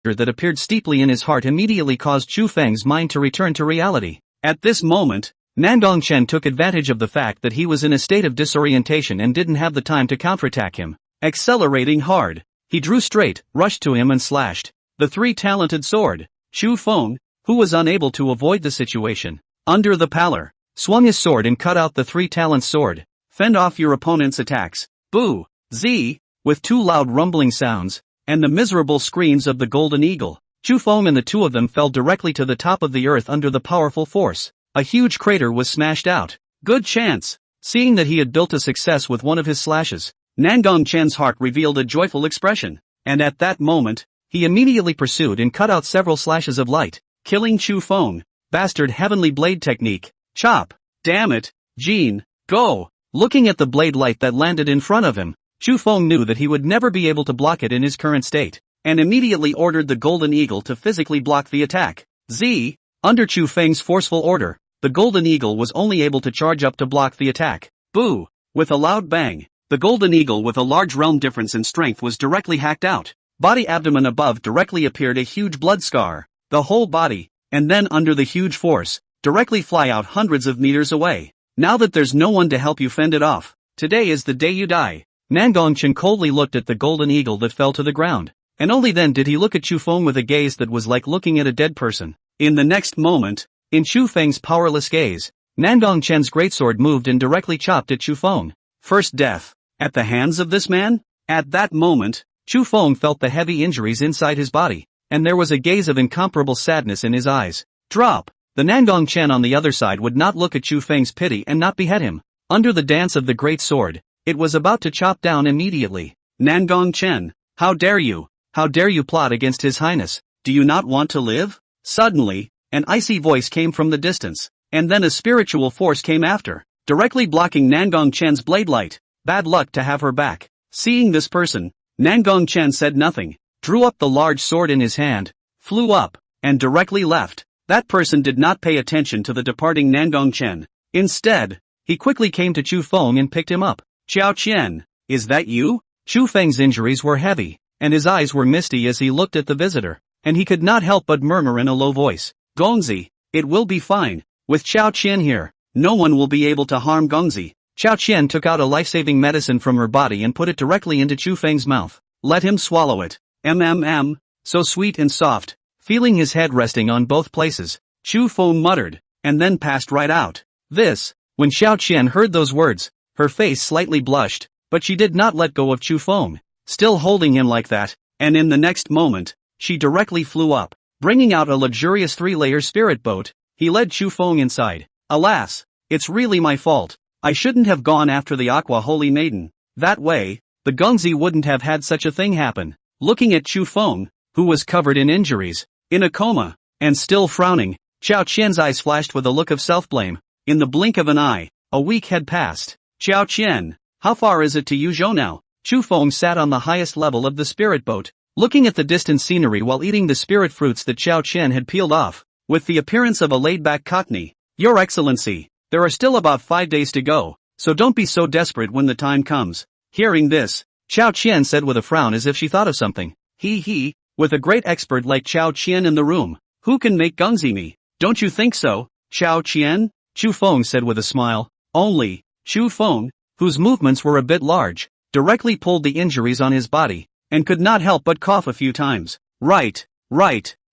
that appeared steeply in his heart immediately caused Chu Feng's mind to return to reality. At this moment, Nangong Chen took advantage of the fact that he was in a state of disorientation and didn't have the time to counterattack him. Accelerating hard, he drew straight, rushed to him and slashed the three-talented sword. Chu Feng, who was unable to avoid the situation, under the pallor, swung his sword and cut out the three-talent sword. Fend off your opponent's attacks. Boo! Z! With two loud rumbling sounds, and the miserable screams of the golden eagle, Chu Feng and the two of them fell directly to the top of the earth under the powerful force. A huge crater was smashed out. Good chance! Seeing that he had built a success with one of his slashes, Nangong Chen's heart revealed a joyful expression, and at that moment, he immediately pursued and cut out several slashes of light, killing Chu Feng. Bastard heavenly blade technique. Chop! Damn it, Jean, go! Looking at the blade light that landed in front of him, Chu Feng knew that he would never be able to block it in his current state, and immediately ordered the golden eagle to physically block the attack. Z! Under Chu Feng's forceful order, the golden eagle was only able to charge up to block the attack. Boo! With a loud bang, the golden eagle with a large realm difference in strength was directly hacked out. Body abdomen above directly appeared a huge blood scar. The whole body, and then under the huge force, directly fly out hundreds of meters away. Now that there's no one to help you fend it off, today is the day you die. Nangong Chen coldly looked at the golden eagle that fell to the ground, and only then did he look at Chu Feng with a gaze that was like looking at a dead person. In the next moment, in Chu Feng's powerless gaze, Nangong Chen's greatsword moved and directly chopped at Chu Feng. First death, at the hands of this man? At that moment, Chu Feng felt the heavy injuries inside his body, and there was a gaze of incomparable sadness in his eyes. Drop! The Nangong Chen on the other side would not look at Chu Feng's pity and not behead him. Under the dance of the great sword, it was about to chop down immediately. Nangong Chen, how dare you? How dare you plot against His Highness? Do you not want to live? Suddenly, an icy voice came from the distance, and then a spiritual force came after, directly blocking Nangong Chen's blade light. Bad luck to have her back. Seeing this person, Nangong Chen said nothing, drew up the large sword in his hand, flew up, and directly left. That person did not pay attention to the departing Nangong Chen. Instead, he quickly came to Chu Feng and picked him up. Xiao Qian, is that you? Chu Feng's injuries were heavy, and his eyes were misty as he looked at the visitor, and he could not help but murmur in a low voice, Gongzi, it will be fine. With Xiao Qian here, no one will be able to harm Gongzi. Xiao Qian took out a life-saving medicine from her body and put it directly into Chu Feng's mouth. Let him swallow it. So sweet and soft. Feeling his head resting on both places, Chu Feng muttered, and then passed right out. When Xiao Qian heard those words, her face slightly blushed, but she did not let go of Chu Feng, still holding him like that, and in the next moment, she directly flew up, bringing out a luxurious 3-layer spirit boat. He led Chu Feng inside. Alas, it's really my fault. I shouldn't have gone after the Aqua Holy Maiden. That way, the Gongzi wouldn't have had such a thing happen. Looking at Chu Feng, who was covered in injuries, in a coma, and still frowning, Xiao Qian's eyes flashed with a look of self-blame. In the blink of an eye, a week had passed. Xiao Qian, how far is it to Yuzhou now? Chu Feng sat on the highest level of the spirit boat, looking at the distant scenery while eating the spirit fruits that Xiao Qian had peeled off, with the appearance of a laid-back cockney. Your Excellency, there are still about 5 days to go, so don't be so desperate when the time comes. Hearing this, Xiao Qian said with a frown as if she thought of something. With a great expert like Xiao Qian in the room, who can make Gongzi me? Don't you think so, Xiao Qian? Chu Feng said with a smile. Only, Chu Feng, whose movements were a bit large, directly pulled the injuries on his body, and could not help but cough a few times. Right,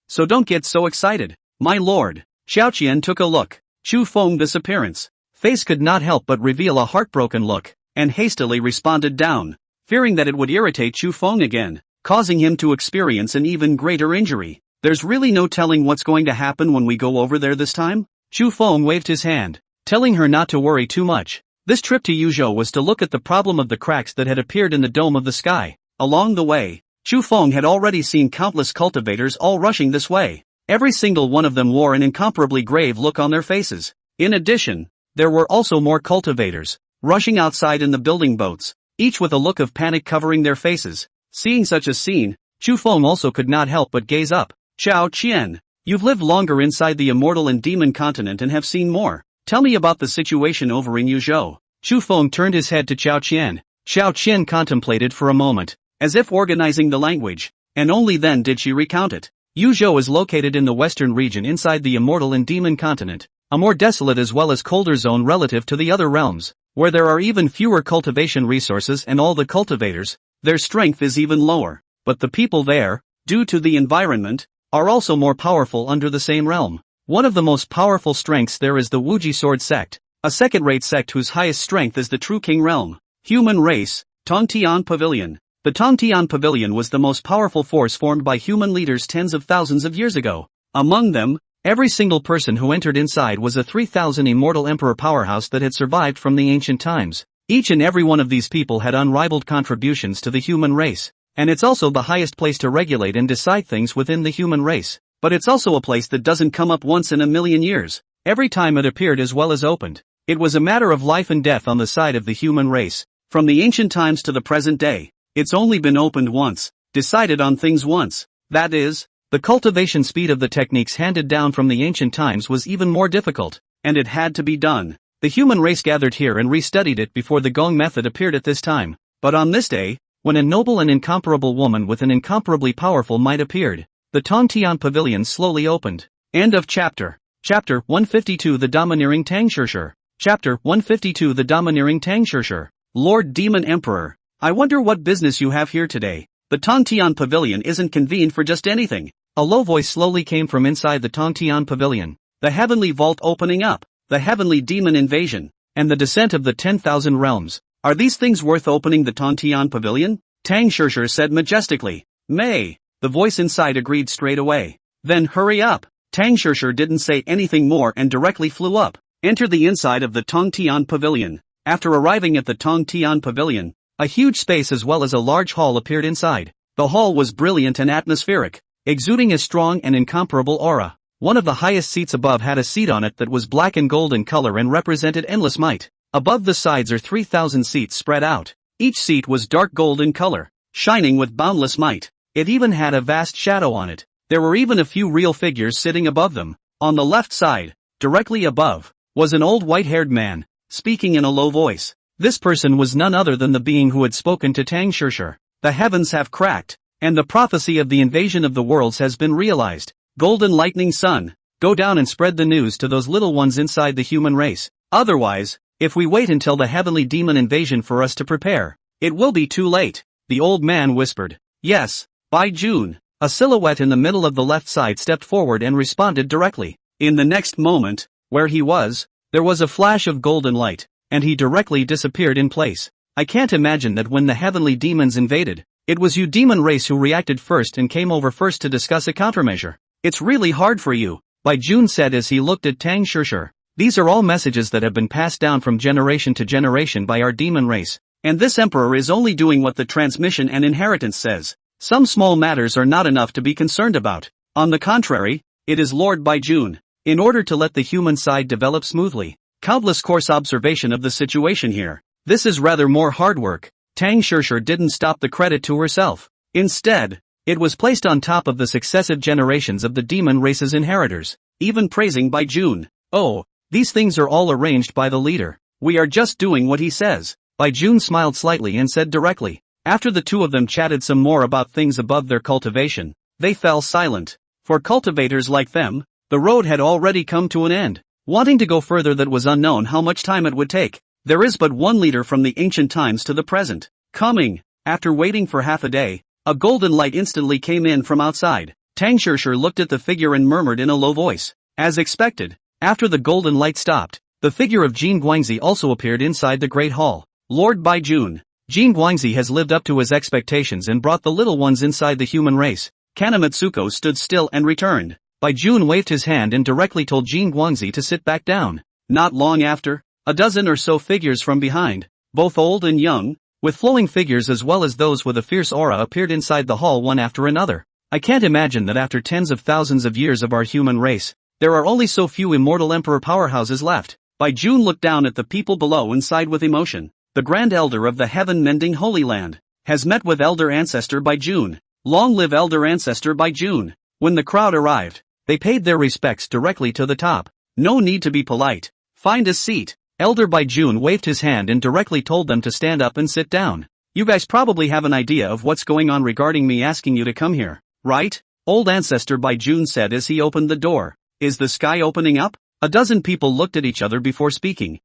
so don't get so excited, my lord. Xiao Qian took a look. Chu Feng's disappearance. Face could not help but reveal a heartbroken look, and hastily responded down, fearing that it would irritate Chu Feng again, causing him to experience an even greater injury. There's really no telling what's going to happen when we go over there this time? Chu Feng waved his hand, telling her not to worry too much. This trip to Yuzhou was to look at the problem of the cracks that had appeared in the dome of the sky. Along the way, Chu Feng had already seen countless cultivators all rushing this way. Every single one of them wore an incomparably grave look on their faces. In addition, there were also more cultivators, rushing outside in the building boats, each with a look of panic covering their faces. Seeing such a scene, Chu Feng also could not help but gaze up. Xiao Qian, you've lived longer inside the immortal and demon continent and have seen more. Tell me about the situation over in Yuzhou. Chu Feng turned his head to Xiao Qian. Xiao Qian contemplated for a moment, as if organizing the language, and only then did she recount it. Yuzhou is located in the western region inside the immortal and demon continent, a more desolate as well as colder zone relative to the other realms, where there are even fewer cultivation resources and all the cultivators, their strength is even lower. But the people there, due to the environment, are also more powerful under the same realm. One of the most powerful strengths there is the Wuji Sword sect, a second-rate sect whose highest strength is the True King realm. Human race, Tongtian Pavilion. The Tongtian Pavilion was the most powerful force formed by human leaders tens of thousands of years ago. Among them, every single person who entered inside was a 3,000 immortal emperor powerhouse that had survived from the ancient times. Each and every one of these people had unrivaled contributions to the human race, and it's also the highest place to regulate and decide things within the human race. But it's also a place that doesn't come up once in a million years. Every time it appeared as well as opened, it was a matter of life and death on the side of the human race. From the ancient times to the present day, it's only been opened once, decided on things once. That is, the cultivation speed of the techniques handed down from the ancient times was even more difficult, and it had to be done. The human race gathered here and restudied it before the Gong method appeared at this time. But on this day, when a noble and incomparable woman with an incomparably powerful might appeared, the Tongtian Pavilion slowly opened. End of chapter. Chapter 152 The Domineering Tangshirshir. Chapter 152 The Domineering Tangshirshir. Lord Demon Emperor, I wonder what business you have here today. The Tongtian Pavilion isn't convened for just anything. A low voice slowly came from inside the Tongtian Pavilion. The heavenly vault opening up, the heavenly demon invasion, and the descent of the 10,000 realms. Are these things worth opening the Tongtian Pavilion? Tangshirshir said majestically. May. The voice inside agreed straight away. Then hurry up. Tangshirshir didn't say anything more and directly flew up. Enter the inside of the Tongtian Pavilion. After arriving at the Tongtian Pavilion, a huge space as well as a large hall appeared inside. The hall was brilliant and atmospheric, exuding a strong and incomparable aura. One of the highest seats above had a seat on it that was black and gold in color and represented endless might. Above the sides are 3,000 seats spread out. Each seat was dark gold in color, shining with boundless might. It even had a vast shadow on it. There were even a few real figures sitting above them. On the left side, directly above, was an old white-haired man, speaking in a low voice. This person was none other than the being who had spoken to Tangshirshir. The heavens have cracked, and the prophecy of the invasion of the worlds has been realized. Golden lightning sun, go down and spread the news to those little ones inside the human race. Otherwise, if we wait until the heavenly demon invasion for us to prepare, it will be too late. The old man whispered. Yes, by June. A silhouette in the middle of the left side stepped forward and responded directly. In the next moment, where he was, there was a flash of golden light, and he directly disappeared in place. I can't imagine that when the heavenly demons invaded, it was you demon race who reacted first and came over first to discuss a countermeasure. It's really hard for you, Bai Jun said as he looked at Tangshirshir. These are all messages that have been passed down from generation to generation by our demon race, and this emperor is only doing what the transmission and inheritance says. Some small matters are not enough to be concerned about. On the contrary, it is Lord Bai Jun. In order to let the human side develop smoothly, countless course observation of the situation here. This is rather more hard work. Tangshirshir didn't stop the credit to herself. Instead, it was placed on top of the successive generations of the demon race's inheritors, even praising Bai Jun. Oh, these things are all arranged by the leader. We are just doing what he says. Bai Jun smiled slightly and said directly. After the two of them chatted some more about things above their cultivation, they fell silent. For cultivators like them, the road had already come to an end. Wanting to go further, that was unknown how much time it would take. There is but one leader from the ancient times to the present. Coming. After waiting for half a day, a golden light instantly came in from outside. Tangshirshir looked at the figure and murmured in a low voice. As expected, after the golden light stopped, the figure of Jin Guangzi also appeared inside the Great Hall. Lord Bai Jun. Jin Guangzi has lived up to his expectations and brought the little ones inside the human race. Kanamitsuko stood still and returned. Bai Jun waved his hand and directly told Jin Guangzi to sit back down. Not long after, a dozen or so figures from behind, both old and young, with flowing figures as well as those with a fierce aura, appeared inside the hall one after another. I can't imagine that after tens of thousands of years of our human race, there are only so few immortal emperor powerhouses left. Bai Jun looked down at the people below and sighed with emotion. The Grand Elder of the Heaven-Mending Holy Land has met with Elder Ancestor Bai Jun. Long live Elder Ancestor Bai Jun. When the crowd arrived, they paid their respects directly to the top. No need to be polite. Find a seat. Elder Bai Jun waved his hand and directly told them to stand up and sit down. You guys probably have an idea of what's going on regarding me asking you to come here, right? Old Ancestor by June said as he opened the door. Is the sky opening up? A dozen people looked at each other before speaking.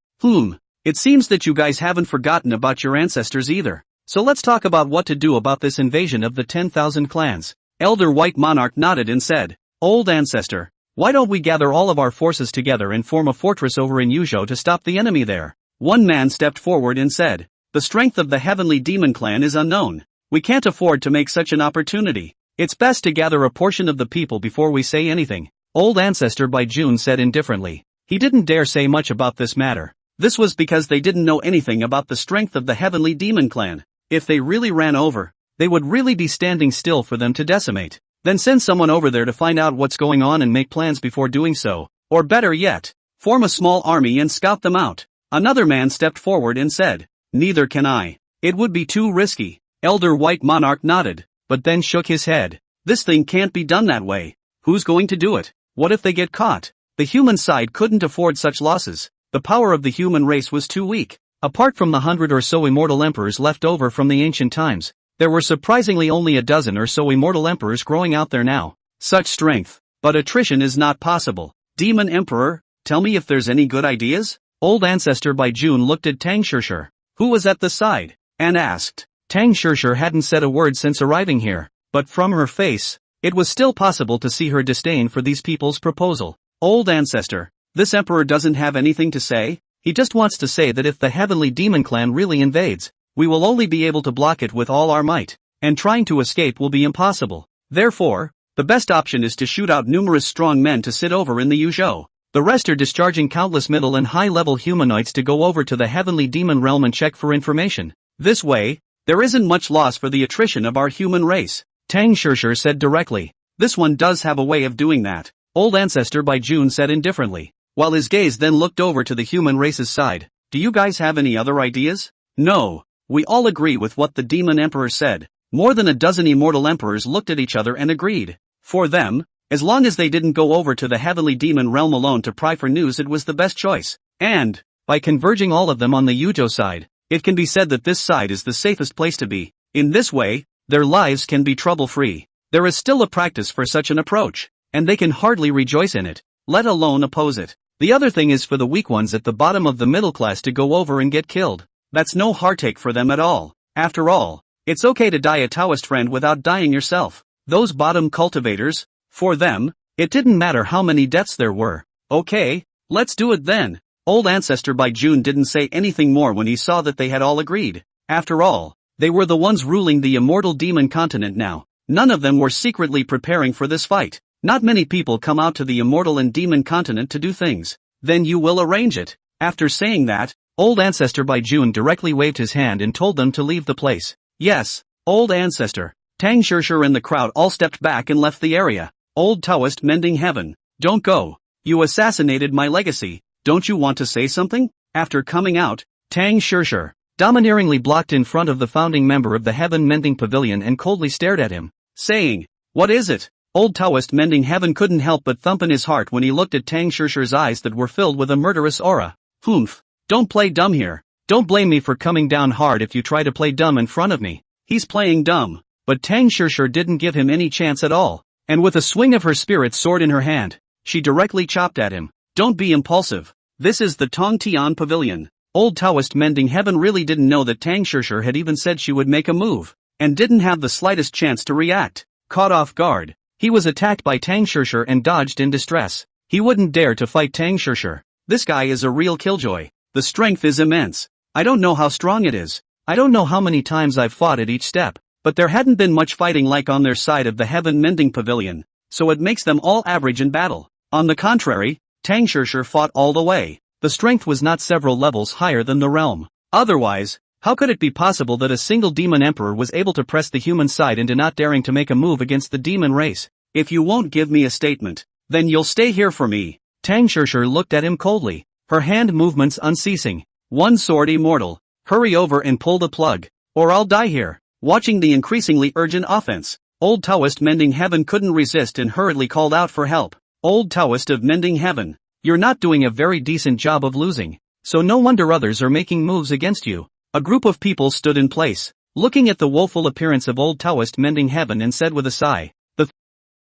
It seems that you guys haven't forgotten about your ancestors either. So let's talk about what to do about this invasion of the 10,000 clans. Elder White Monarch nodded and said, Old Ancestor, why don't we gather all of our forces together and form a fortress over in Yuzhou to stop the enemy there? One man stepped forward and said, the strength of the Heavenly Demon Clan is unknown. We can't afford to make such an opportunity. It's best to gather a portion of the people before we say anything. Old Ancestor by June said indifferently. He didn't dare say much about this matter. This was because they didn't know anything about the strength of the Heavenly Demon Clan. If they really ran over, they would really be standing still for them to decimate. Then send someone over there to find out what's going on and make plans before doing so. Or better yet, form a small army and scout them out. Another man stepped forward and said, neither can I. It would be too risky. Elder White Monarch nodded, but then shook his head. This thing can't be done that way. Who's going to do it? What if they get caught? The human side couldn't afford such losses. The power of the human race was too weak. Apart from the 100 or so immortal emperors left over from the ancient times, there were surprisingly only a dozen or so immortal emperors growing out there now. Such strength. But attrition is not possible. Demon Emperor, tell me if there's any good ideas? Old Ancestor by June looked at Tang Shirshir, who was at the side, and asked. Tang Shirshir hadn't said a word since arriving here, but from her face, it was still possible to see her disdain for these people's proposal. Old Ancestor, this emperor doesn't have anything to say? He just wants to say that if the Heavenly Demon Clan really invades, we will only be able to block it with all our might, and trying to escape will be impossible. Therefore, the best option is to shoot out numerous strong men to sit over in the Yuzhou. The rest are discharging countless middle and high-level humanoids to go over to the Heavenly Demon Realm and check for information. This way, there isn't much loss for the attrition of our human race. Tang Shirshir said directly. This one does have a way of doing that. Old Ancestor by June said indifferently, while his gaze then looked over to the human race's side. Do you guys have any other ideas? No. We all agree with what the Demon Emperor said. More than a dozen immortal emperors looked at each other and agreed. For them, as long as they didn't go over to the Heavenly Demon Realm alone to pry for news, it was the best choice. And, by converging all of them on the Yuzhou side, it can be said that this side is the safest place to be. In this way, their lives can be trouble-free. There is still a practice for such an approach, and they can hardly rejoice in it, let alone oppose it. The other thing is for the weak ones at the bottom of the middle class to go over and get killed. That's no heartache for them at all. After all, it's okay to die a Taoist friend without dying yourself. Those bottom cultivators, for them, it didn't matter how many deaths there were. Okay, let's do it then. Old Ancestor by June didn't say anything more when he saw that they had all agreed. After all, they were the ones ruling the immortal demon continent now. None of them were secretly preparing for this fight. Not many people come out to the immortal and demon continent to do things. Then you will arrange it. After saying that, Old Ancestor by June directly waved his hand and told them to leave the place. Yes, Old Ancestor. Tang Shirshir and the crowd all stepped back and left the area. Old Taoist mending heaven. Don't go. You assassinated my legacy. Don't you want to say something? After coming out, Tang Shirshir domineeringly blocked in front of the founding member of the Heaven Mending Pavilion and coldly stared at him, saying, what is it? Old Taoist mending heaven couldn't help but thump in his heart when he looked at Tang Shirshir's eyes that were filled with a murderous aura. Don't play dumb here. Don't blame me for coming down hard if you try to play dumb in front of me. He's playing dumb. But Tang Shirshir didn't give him any chance at all, and with a swing of her spirit sword in her hand, she directly chopped at him. Don't be impulsive. This is the Tongtian Pavilion. Old Taoist mending heaven really didn't know that Tang Shirshir had even said she would make a move, and didn't have the slightest chance to react. Caught off guard, he was attacked by Tang Shirshir and dodged in distress. He wouldn't dare to fight Tang Shirshir. This guy is a real killjoy. The strength is immense. I don't know how strong it is. I don't know how many times I've fought at each step, but there hadn't been much fighting like on their side of the Heaven Mending Pavilion, so it makes them all average in battle. On the contrary, Tang Shirshir fought all the way. The strength was not several levels higher than the realm. Otherwise, how could it be possible that a single demon emperor was able to press the human side into not daring to make a move against the demon race? If you won't give me a statement, then you'll stay here for me. Tang Shirshir looked at him coldly, her hand movements unceasing. One sword immortal. Hurry over and pull the plug, or I'll die here. Watching the increasingly urgent offense, Old Taoist mending heaven couldn't resist and hurriedly called out for help. Old Taoist of mending heaven, you're not doing a very decent job of losing, so no wonder others are making moves against you. A group of people stood in place, looking at the woeful appearance of old Taoist mending heaven and said with a sigh,